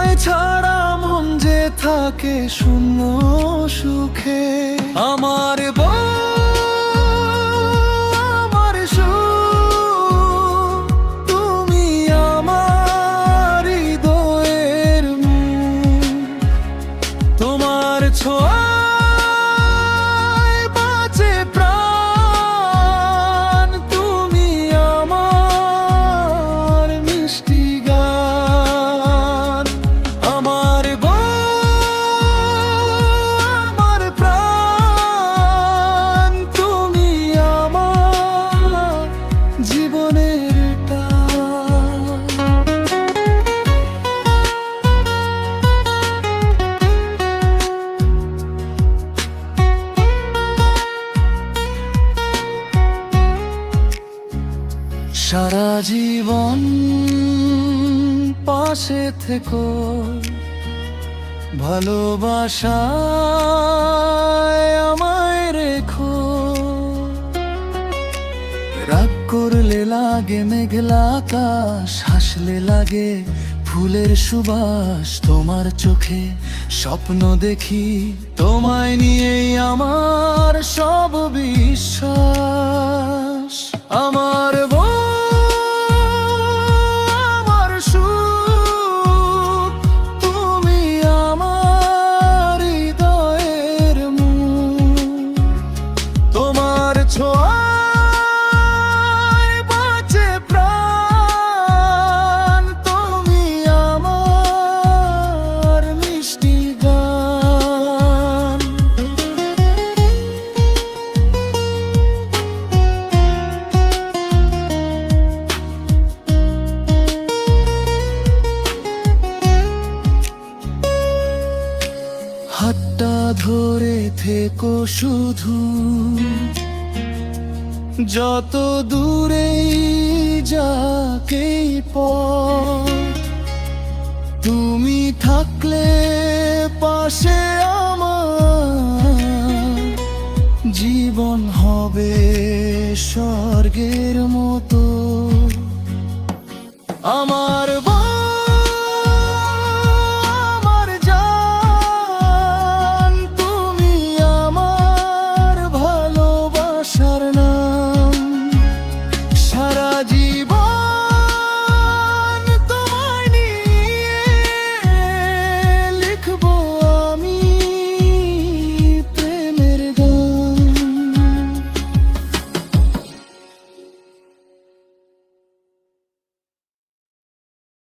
তোমায় ছাড়া মন যে থাকে শূন্য সুখে। আমার আমার সুখ, তুমি আমার হৃদয়ের মূল। তোমার ছোঁয়ায় বাঁচে প্রাণ, তুমি আমার মিষ্টি গান। আমার আমার প্রাণ, তুমি আমার জীবনের টান। সারা জীবন পাশে থেকো, ভালোবাসায় আমায় রেখো। রাগ করলে লাগে মেঘলা আকাশ, হাসলে লাগে ফুলের সুবাস। তোমার চোখে স্বপ্ন দেখি, তোমায় নিয়েই আমার সব বিশ্বাস। আমার আমার সুখ, তুমি আমার হৃদয়ের মূল। তোমার ছোঁয়ায় বাঁচে প্রাণ, তুমি আমার মিষ্টি গান। হাতটা ধরে থেকো শুধু, যত দূরেই যাকেই পথ। তুমি থাকলে পাশে আমার, জীবন হবে স্বর্গের মতো। আমার